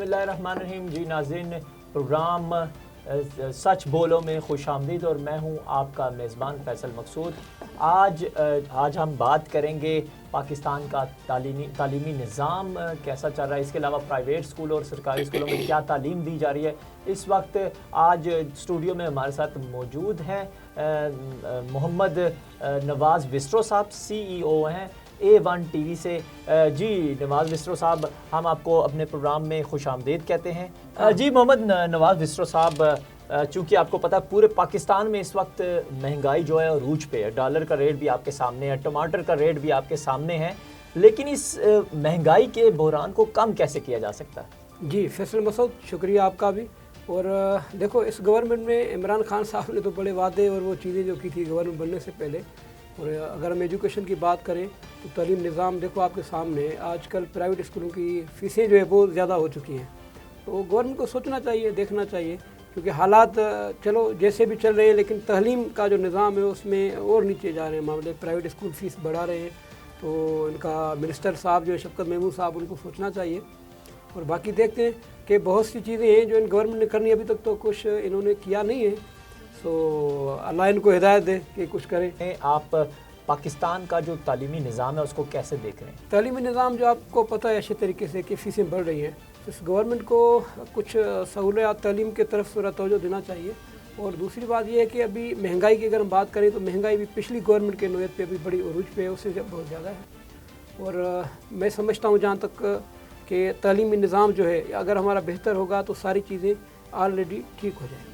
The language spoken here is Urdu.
اللہ الرحمن الرحیم. جی ناظرین، پروگرام سچ بولو میں خوش آمدید اور میں ہوں آپ کا میزبان فیصل مقصود. آج ہم بات کریں گے پاکستان کا تعلیمی نظام کیسا چل رہا ہے، اس کے علاوہ پرائیویٹ اسکول اور سرکاری اسکولوں میں کیا تعلیم دی جا رہی ہے. اس وقت آج اسٹوڈیو میں ہمارے ساتھ موجود ہیں محمد نواز وسٹرو صاحب، CEO ہیں A1 ٹی وی سے. جی نواز وسٹرو صاحب، ہم آپ کو اپنے پروگرام میں خوش آمدید کہتے ہیں. جی محمد نواز وسٹرو صاحب، چونکہ آپ کو پتہ ہے پورے پاکستان میں اس وقت مہنگائی جو ہے عروج پہ ہے، ڈالر کا ریٹ بھی آپ کے سامنے ہے، ٹماٹر کا ریٹ بھی آپ کے سامنے ہے، لیکن اس مہنگائی کے بحران کو کم کیسے کیا جا سکتا ہے؟ جی فیصل مسعود، شکریہ آپ کا بھی. اور دیکھو، اس گورنمنٹ میں عمران خان صاحب نے تو بڑے وعدے اور وہ چیزیں جو کی تھی گورنمنٹ بننے سے پہلے. اور اگر ہم ایجوکیشن کی بات کریں تو تعلیم نظام دیکھو آپ کے سامنے ہے. آج کل پرائیویٹ اسکولوں کی فیسیں جو ہے بہت زیادہ ہو چکی ہیں. تو گورنمنٹ کو سوچنا چاہیے، دیکھنا چاہیے، کیونکہ حالات چلو جیسے بھی چل رہے ہیں، لیکن تعلیم کا جو نظام ہے اس میں اور نیچے جا رہے ہیں معاملے. پرائیویٹ اسکول فیس بڑھا رہے ہیں، تو ان کا منسٹر صاحب جو ہے شفقت محمود صاحب، ان کو سوچنا چاہیے. اور باقی دیکھتے ہیں کہ بہت سی چیزیں ہیں جو ان گورنمنٹ نے کرنی، ابھی تک تو کچھ انہوں نے کیا نہیں ہے. سو اللہ ان کو ہدایت دے کہ کچھ کریں. آپ پاکستان کا جو تعلیمی نظام ہے اس کو کیسے دیکھ رہے ہیں؟ تعلیمی نظام جو آپ کو پتہ ہے اچھے طریقے سے کہ فیسیں بڑھ رہی ہیں. اس گورنمنٹ کو کچھ سہولیات تعلیم کی طرف ذرا توجہ دینا چاہیے. اور دوسری بات یہ ہے کہ ابھی مہنگائی کی اگر ہم بات کریں تو مہنگائی بھی پچھلی گورنمنٹ کے نوعیت پہ ابھی بڑی عروج پہ ہے، اس سے بہت زیادہ ہے. اور میں سمجھتا ہوں جہاں تک کہ تعلیمی نظام جو ہے اگر ہمارا بہتر ہوگا تو ساری چیزیں آلریڈی ٹھیک ہو جائیں گی.